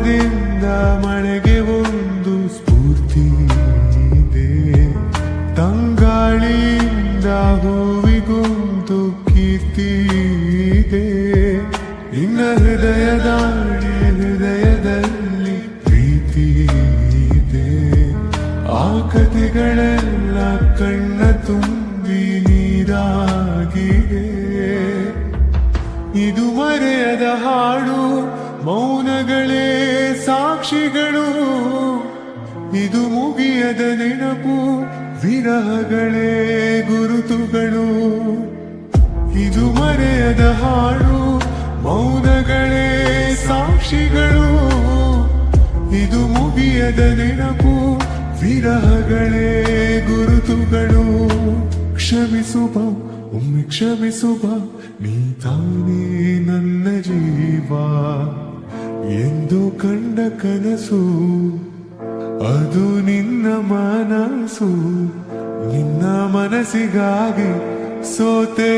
ಮೋಡದಿಂದ ಮಳೆಗೆ ಒಂದು ಸ್ಫೂರ್ತಿ ಇದೆ, ತಂಗಾಳಿಯಿಂದ ಹೂವಿಗೊಂದು ಕೀರ್ತಿ ಇದೆ. ನಿನ್ನ ಹೃದಯದಲ್ಲಿ ಪ್ರೀತಿ ಇದೆ, ಆ ಕಥೆಗಳೆಲ್ಲ ಕಣ್ಣ ತುಂಬಿ ನೀರಾಗಿದೆ. ಇದು ಮರೆಯದ ಹಾಡು, ಮೌನಗಳೇ ಸಾಕ್ಷಿಗಳು, ಇದು ಮುಗಿಯದ ನೆನಪು, ವಿರಹಗಳೇ ಗುರುತುಗಳು. ಇದು ಮರೆಯದ ಹಾಡು, ಮೌನಗಳೇ ಸಾಕ್ಷಿಗಳು, ಇದು ಮುಗಿಯದ ನೆನಪು, ವಿರಹಗಳೇ ಗುರುತುಗಳು. ಕ್ಷಮಿಸುವ ಒಮ್ಮೆ ಕ್ಷಮಿಸುವ, ನೀ ತಾನೇ ನನ್ನ ಜೀವ ಎಂದು ಕಂಡ ಕನಸು, ಅದು ನಿನ್ನ ಮನಸ್ಸು. ನಿನ್ನ ಮನಸ್ಸಿಗಾಗಿ ಸೋತೆ.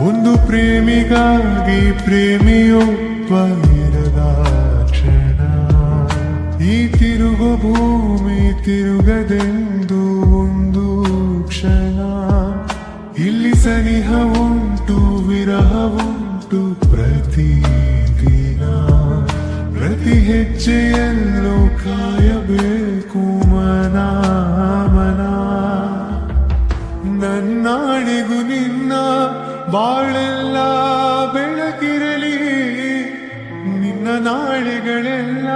ಒಂದು ಪ್ರೇಮಿಗಾಗಿ ಪ್ರೇಮಿಯೊಬ್ಬ ಇರದ ಕ್ಷಣ, ಈ ತಿರುಗೋ ಭೂಮಿ ತಿರುಗದೆಂದು ಒಂದು ಕ್ಷಣ. ಇಲ್ಲಿ ಸನಿಹ ಉಂಟು, ವಿರಹ ಉಂಟು ಪ್ರತಿದಿನ, ಪ್ರತಿ ಹೆಜ್ಜೆಯಲ್ಲೂ ಕಾಯಬೇಕು ಮನ ಮನ. ನನ್ನಾಣೆಗೂ ನಿನ್ನ ಬಾಳೆಲ್ಲ ಬೆಳಕಿರಲಿ, ನಿನ್ನ ನಾಳೆಗಳೆಲ್ಲ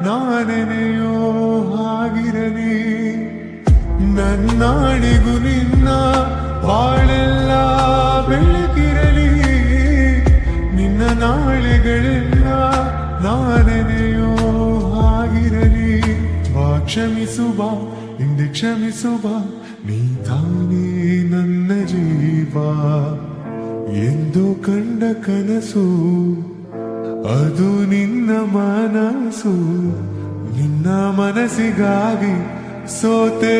ನಾನೆನೆಯೋ ಹಾಗಿರಲಿ. ನನ್ನಾಣೆಗೂ ನಿನ್ನ ಬಾಳೆಲ್ಲ ಬೆಳಕಿರಲಿ, ನಿನ್ನ ನಾಳೆಗಳೆಲ್ಲ ನಾನೆನೆಯೋ ಹಾಗಿರಲಿ. ಬಾ ಕ್ಷಮಿಸುವ, ಹಿಂದೆ ಕ್ಷಮಿಸುವ, ನೀ ತಾನೇ ನನ್ನ ಜೀವ ಎಂದು ಕಂಡ ಕನಸು, ಅದು ನಿನ್ನ ಮನಸ್ಸು. ನಿನ್ನ ಮನಸ್ಸಿಗಾಗಿ ಸೋತೆ.